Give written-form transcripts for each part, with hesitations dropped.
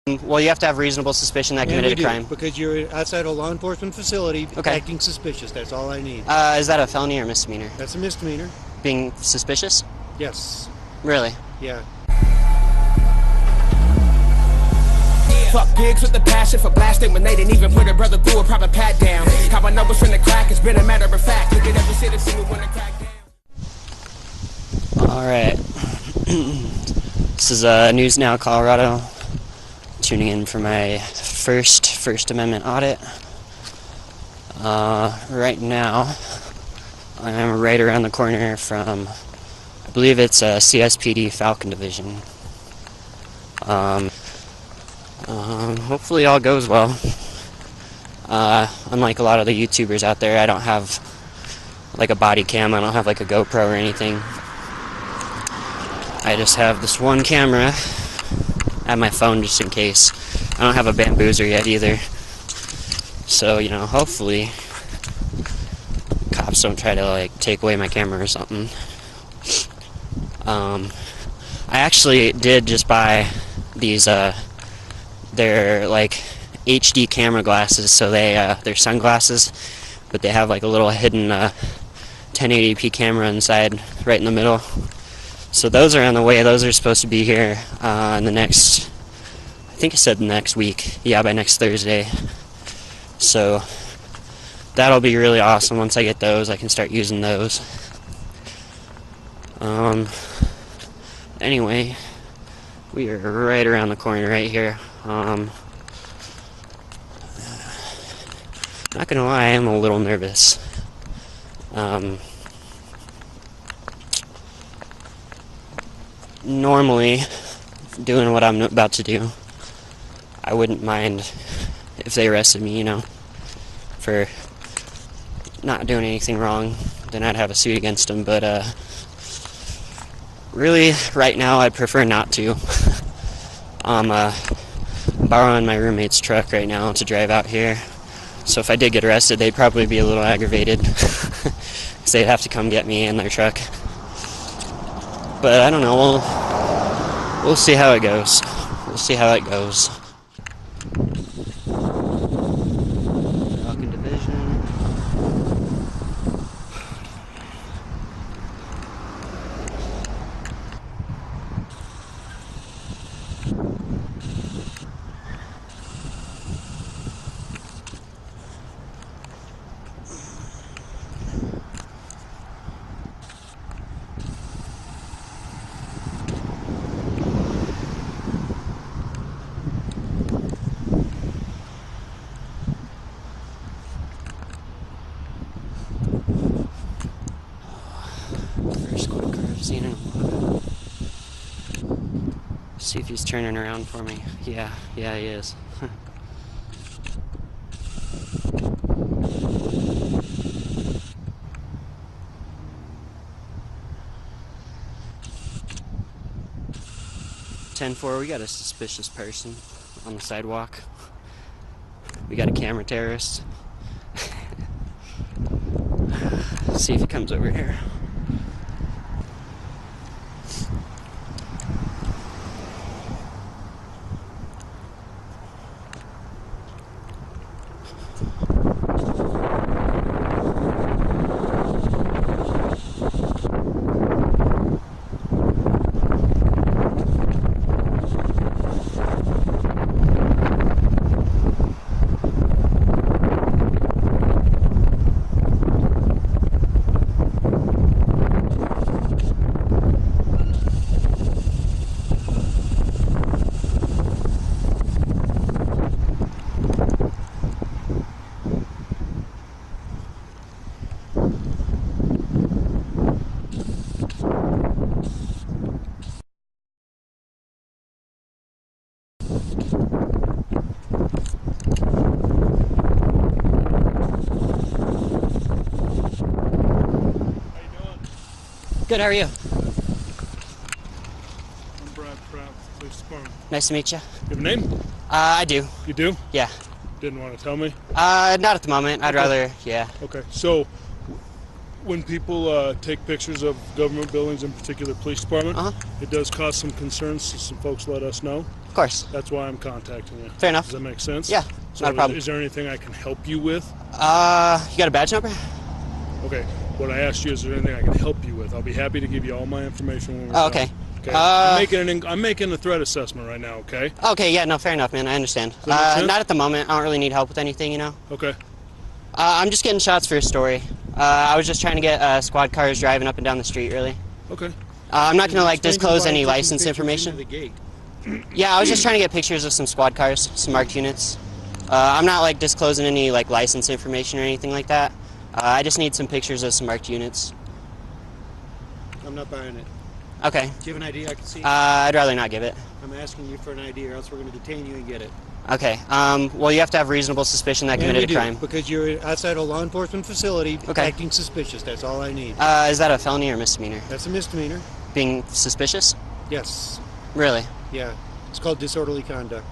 Well, you have to have reasonable suspicion that committed a crime. Because you're outside a law enforcement facility acting suspicious. That's all I need. Is that a felony or misdemeanor? That's a misdemeanor. Being suspicious? Yes. Really? Yeah. Fuck pigs with the passion for blasting when they didn't even put a brother through a proper pat down. How I know it's finna crack, it's been a matter of fact. Look at every citizen who wanna crack down. Alright. This is News Now Colorado. Tuning in for my First Amendment audit. Right now, I'm right around the corner from, I believe it's a CSPD Falcon Division. Hopefully all goes well. Unlike a lot of the YouTubers out there, I don't have like a body cam, I don't have like a GoPro or anything. I just have this one camera at my phone just in case. I don't have a bamboozer yet either. So, you know, hopefully cops don't try to like take away my camera or something. I actually did just buy these they're like HD camera glasses, so they're sunglasses, but they have like a little hidden 1080p camera inside right in the middle. So those are on the way. Those are supposed to be here in the next, I think I said next week. Yeah, by next Thursday. So that'll be really awesome. Once I get those, I can start using those. Anyway, we are right around the corner right here. Not gonna lie, I am a little nervous. Normally, doing what I'm about to do, I wouldn't mind if they arrested me, you know, for not doing anything wrong. Then I'd have a suit against them, but really, right now, I'd prefer not to. I'm borrowing my roommate's truck right now to drive out here, so if I did get arrested, they'd probably be a little aggravated, because they'd have to come get me in their truck. But I don't know, we'll see how it goes. We'll see how it goes. Falcon Division. First quick car I've seen in a while. See if he's turning around for me. Yeah, he is. 10-4, we got a suspicious person on the sidewalk. We got a camera terrorist. See if he comes over here. Good, how are you? I'm Pratt, Police Department. Nice to meet you. You have a name? I do. You do? Yeah. Didn't want to tell me? Not at the moment. I'd rather, yeah. Okay, so when people take pictures of government buildings, in particular police department, it does cause some concerns, so some folks let us know. Of course. That's why I'm contacting you. Fair enough. Does that make sense? Yeah, So not a problem. Is there anything I can help you with? You got a badge number? Okay. What I asked you, is there anything I can help you with? I'll be happy to give you all my information when we're Oh, done. okay. I'm making a threat assessment right now, okay? Okay, yeah, no, fair enough, man. I understand. Does that make sense? Not at the moment. I don't really need help with anything, you know? Okay. I'm just getting shots for a story. I was just trying to get squad cars driving up and down the street, really. Okay. I'm not going to, like, Explain to disclose why any taking license pictures information. into the gate. Yeah, I was just trying to get pictures of some squad cars, some marked units. I'm not, like, disclosing any, like, license information or anything like that. I just need some pictures of some marked units. I'm not buying it. Okay. Do you have an ID I can see? I'd rather not give it. I'm asking you for an ID, or else we're going to detain you and get it. Okay. Well, you have to have reasonable suspicion that committed a crime. Because you're outside a law enforcement facility, Okay. acting suspicious. That's all I need. Is that a felony or misdemeanor? That's a misdemeanor. Being suspicious? Yes. Really? Yeah. It's called disorderly conduct.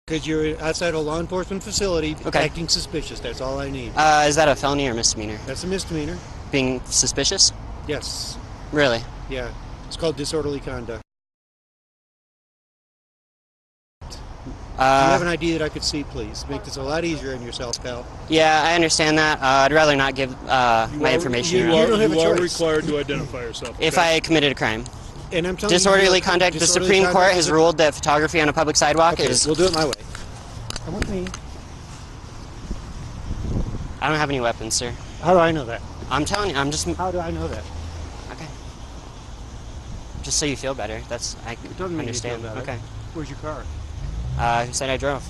Because you're outside a law enforcement facility, Okay. acting suspicious. That's all I need. Is that a felony or misdemeanor? That's a misdemeanor. Being suspicious? Yes. Really? Yeah. It's called disorderly conduct. Do you have an ID that I could see, please? Make this a lot easier on yourself, pal. Yeah, I understand that. I'd rather not give my information you around. don't have a are choice. required to identify yourself. If okay? I committed a crime. And I'm telling Disorderly you, conduct, the disorderly Supreme conduct Court is has a- ruled that photography on a public sidewalk Okay, is... we'll do it my way. Come with me. I don't have any weapons, sir. How do I know that? I'm telling you, I'm just... How do I know that? Okay. Just so you feel better. That's... I Doesn't mean understand. you feel better. Okay. Where's your car? Who said I drove?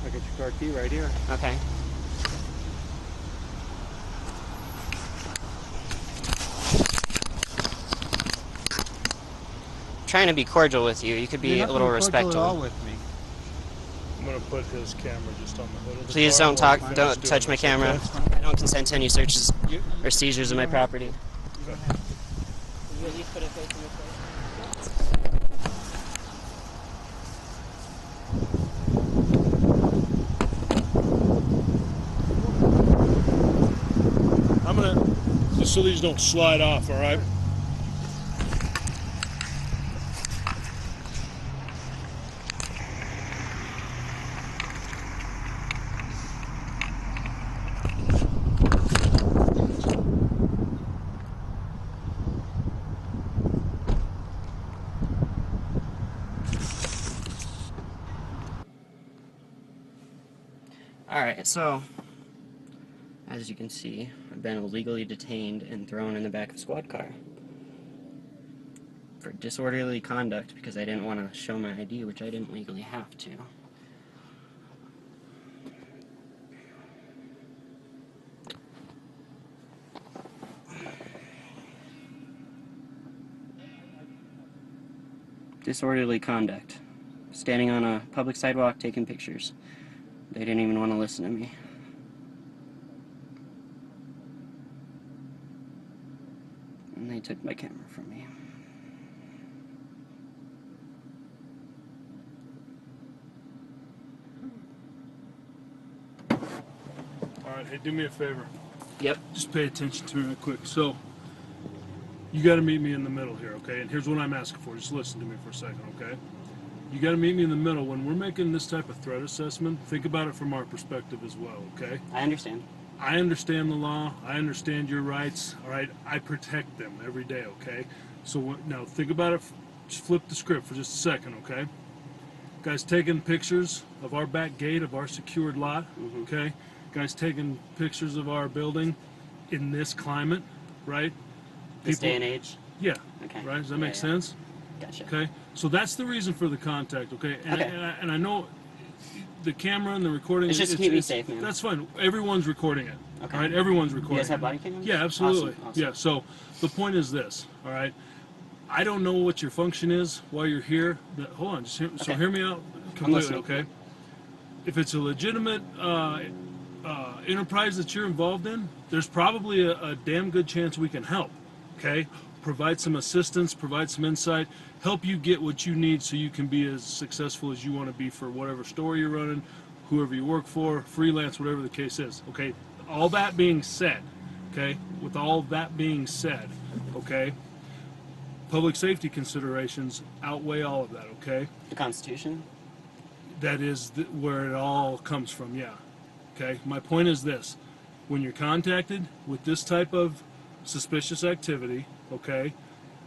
I got your car key right here. Okay. Trying to be cordial with you. You could be You're a not little being cordial respectful. at all with me. I'm going to put his camera just on the hood of the Please car don't while talk. he's Don't doing touch my this, camera. okay? I don't consent to any searches or seizures of my property. Okay. Will you at least put a face in your face? I'm going to, just so these don't slide off, all right? Alright, so, as you can see, I've been illegally detained and thrown in the back of a squad car for disorderly conduct because I didn't want to show my ID, which I didn't legally have to. Disorderly conduct. Standing on a public sidewalk taking pictures. They didn't even want to listen to me. And they took my camera from me. All right, hey, do me a favor. Yep. Just pay attention to me real quick. So, you got to meet me in the middle here, okay? And here's what I'm asking for. Just listen to me for a second, okay? You got to meet me in the middle. When we're making this type of threat assessment, think about it from our perspective as well, okay? I understand. I understand the law. I understand your rights, all right? I protect them every day, okay? So now think about it. Just flip the script for just a second, okay? Guys taking pictures of our back gate of our secured lot, okay? Guys taking pictures of our building in this climate, right? This day and age? Yeah. Okay. Right? Does that make sense? Gotcha. Okay. So that's the reason for the contact, okay? And, Okay. and I know the camera and the recording. It's just to keep me safe, man. That's fine. Everyone's recording it. Okay. All right. Everyone's recording. You guys have it. body cameras? Yeah, absolutely. Awesome. Yeah. So the point is this. All right. I don't know what your function is while you're here. Hold on. So hear me out completely, okay? If it's a legitimate enterprise that you're involved in, there's probably a damn good chance we can help. Okay, provide some assistance, provide some insight, help you get what you need so you can be as successful as you want to be for whatever store you're running, whoever you work for, freelance, whatever the case is. Okay, all that being said, okay, with all that being said, okay, public safety considerations outweigh all of that, okay? The Constitution? That is where it all comes from, yeah. Okay? My point is this. When you're contacted with this type of suspicious activity, okay,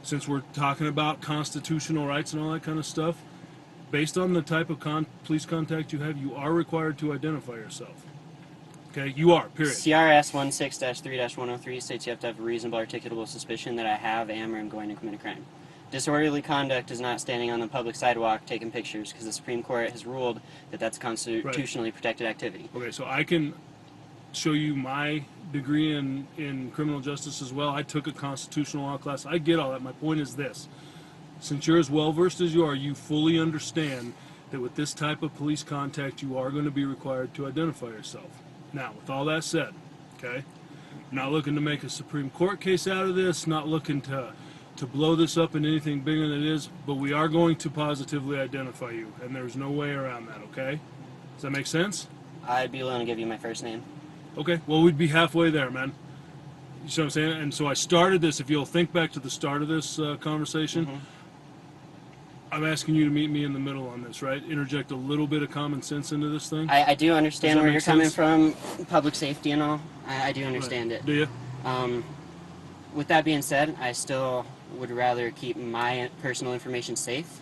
since we're talking about constitutional rights and all that kind of stuff, based on the type of police contact you have, you are required to identify yourself. Okay? You are, period. CRS 16-3-103 states you have to have a reasonable articulable suspicion that I have, am, or am going to commit a crime. Disorderly conduct is not standing on the public sidewalk taking pictures, because the Supreme Court has ruled that that's constitutionally protected activity. Okay, so I can show you my degree in criminal justice as well. I took a constitutional law class. I get all that. My point is this. Since you're as well-versed as you are, you fully understand that with this type of police contact, you are going to be required to identify yourself. Now, with all that said, okay, not looking to make a Supreme Court case out of this, not looking to blow this up into anything bigger than it is, but we are going to positively identify you, and there's no way around that, okay? Does that make sense? I'd be willing to give you my first name. Okay, well, we'd be halfway there, man. You see what I'm saying? And so I started this, if you'll think back to the start of this conversation, I'm asking you to meet me in the middle on this, right? Interject a little bit of common sense into this thing. I do understand where you're coming sense? from, public safety and all. I do understand it. Do you? With that being said, I still would rather keep my personal information safe.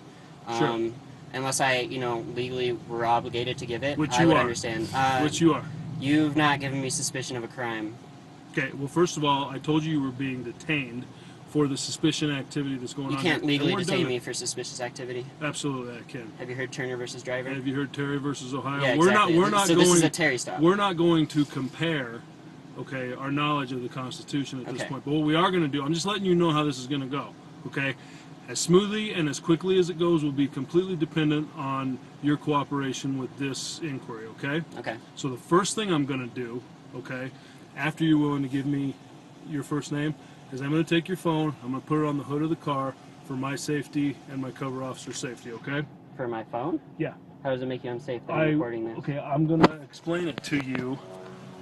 Sure. Unless I, legally were obligated to give it, Which I you would are. understand. Which you are. You've not given me suspicion of a crime. Okay, well, first of all, I told you were being detained for the suspicion activity that's going on. You can't here. legally And we're detain done me it. for suspicious activity. Absolutely, I can. Have you heard Turner versus Driver? Have you heard Terry versus Ohio? Yeah, We're exactly. not So going. this is a Terry stop. We're not going to compare, okay, our knowledge of the Constitution at this Okay. point. But what we are going to do, I'm just letting you know how this is going to go, okay? As smoothly and as quickly as it goes will be completely dependent on your cooperation with this inquiry, okay? Okay. So the first thing I'm going to do, okay, after you're willing to give me your first name, is I'm going to take your phone, I'm going to put it on the hood of the car for my safety and my cover officer's safety, okay? For my phone? Yeah. How does it make you unsafe that I'm recording this? Okay, I'm going to explain it to you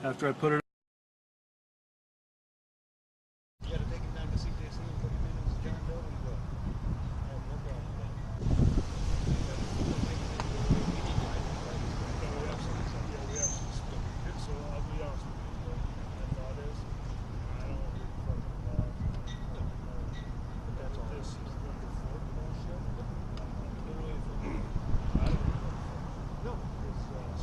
after I put it. You gotta take him down to CJC and put him in his John Doe and go. I have no problem with that. So I'll be honest with you, my thought is, I don't want to be fucking involved. That's all. This is number 4 bullshit. I don't know. No. It's stolen.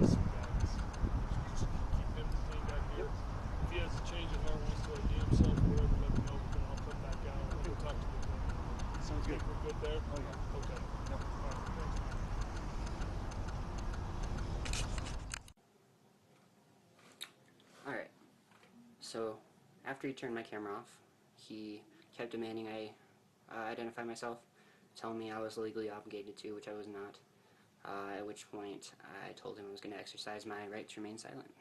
Listen, guys, just keep him detained out here. If he has a change of heart, wants to ID himself, or whatever, let me know. We can all come back out and we'll talk to the Sounds good. We're good there? Oh, yeah. Okay. Yep. All right. Thanks. Alright. So, after he turned my camera off, he kept demanding I identify myself, telling me I was legally obligated to, which I was not. At which point, I told him I was going to exercise my right to remain silent.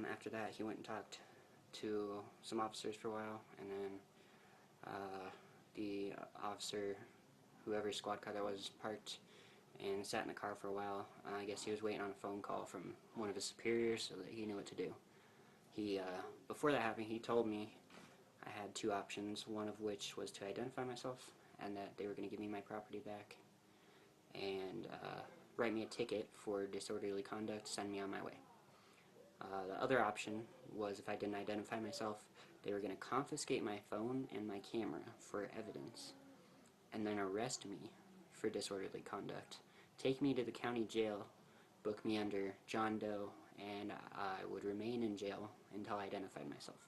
After that, he went and talked to some officers for a while, and then the officer, whoever squad car that was, parked and sat in the car for a while. I guess he was waiting on a phone call from one of his superiors so that he knew what to do. He, before that happened, he told me I had 2 options, one of which was to identify myself and that they were going to give me my property back and write me a ticket for disorderly conduct, send me on my way. The other option was if I didn't identify myself, they were going to confiscate my phone and my camera for evidence and then arrest me for disorderly conduct, take me to the county jail, book me under John Doe, and I would remain in jail until I identified myself.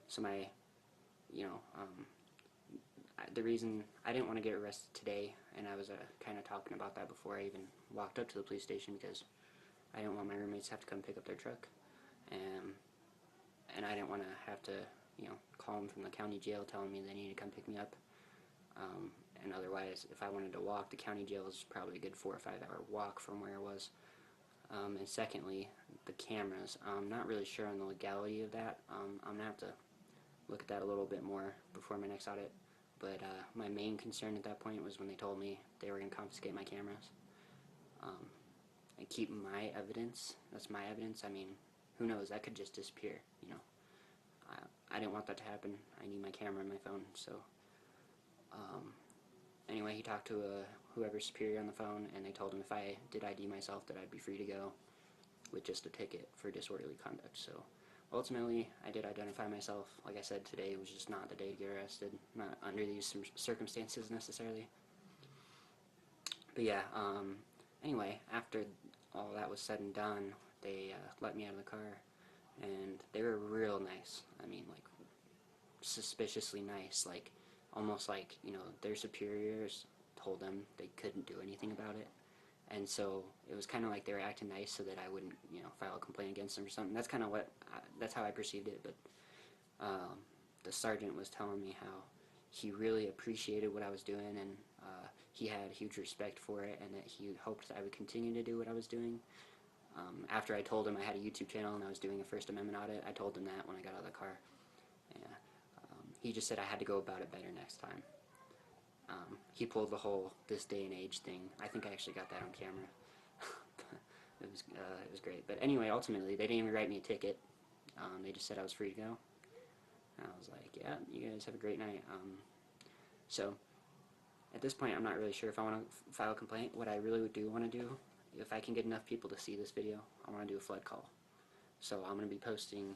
So my, the reason I didn't want to get arrested today, and I was kind of talking about that before I even walked up to the police station, because I didn't want my roommates to have to come pick up their truck, and I didn't want to have to, call them from the county jail telling me they needed to come pick me up. And otherwise, if I wanted to walk, the county jail is probably a good 4 or 5 hour walk from where I was. And secondly, the cameras. I'm not really sure on the legality of that. I'm going to have to look at that a little bit more before my next audit. But my main concern at that point was when they told me they were going to confiscate my cameras. and keep my evidence. That's my evidence. I mean, who knows? That could just disappear, you know. I didn't want that to happen. I need my camera and my phone, so... Anyway, he talked to whoever's superior on the phone, and they told him if I did ID myself that I'd be free to go with just a ticket for disorderly conduct. So ultimately, I did identify myself. Like I said, today was just not the day to get arrested, not under these circumstances necessarily. But yeah, anyway, after all that was said and done, they let me out of the car, and they were real nice. I mean, like, suspiciously nice, like, almost like, you know, their superiors told them they couldn't do anything about it. And so it was kind of like they were acting nice so that I wouldn't, you know, file a complaint against them or something. That's kind of that's how I perceived it. But the sergeant was telling me how he really appreciated what I was doing, and he had huge respect for it, and that he hoped that I would continue to do what I was doing. After I told him I had a YouTube channel and I was doing a First Amendment audit, I told him that when I got out of the car. Yeah. He just said I had to go about it better next time. He pulled the whole this day and age thing. I think I actually got that on camera. It was great. But anyway, ultimately, they didn't even write me a ticket. They just said I was free to go. And I was like, yeah, you guys have a great night. So, at this point, I'm not really sure if I want to file a complaint. What I really do want to do, if I can get enough people to see this video, I want to do a flood call. So I'm going to be posting,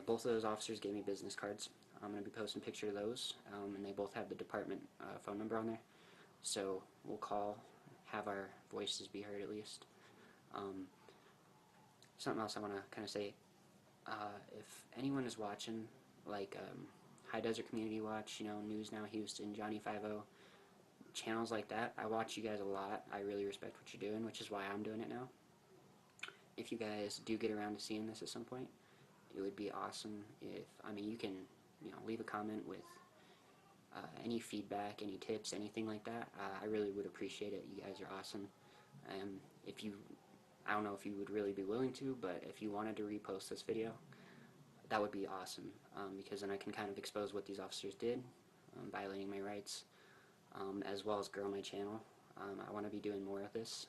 both of those officers gave me business cards. I'm going to be posting a picture of those, and they both have the department phone number on there. So we'll call, have our voices be heard at least. Something else I want to kind of say, if anyone is watching, like High Desert Community Watch, you know, News Now Houston, Johnny 50, channels like that, I watch you guys a lot. I really respect what you're doing, which is why I'm doing it now. If you guys do get around to seeing this at some point, it would be awesome if, I mean, you can, you know, leave a comment with any feedback, any tips, anything like that. I really would appreciate it. You guys are awesome. If you, I don't know if you would really be willing to, but if you wanted to repost this video, that would be awesome, because then I can kind of expose what these officers did, violating my rights, as well as grow my channel. I want to be doing more of this,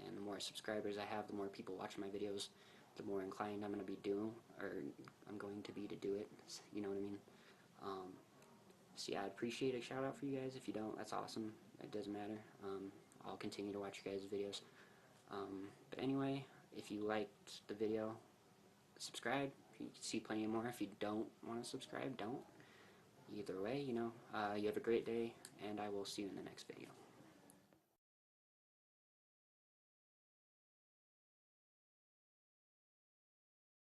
and the more subscribers I have, the more people watching my videos, the more inclined I'm going to be to do it, you know what I mean? So yeah, I'd appreciate a shout out for you guys. If you don't, that's awesome. It doesn't matter. I'll continue to watch your guys' videos. But anyway, if you liked the video, subscribe. You can see plenty more. If you don't want to subscribe, don't. Either way, you know, you have a great day, and I will see you in the next video.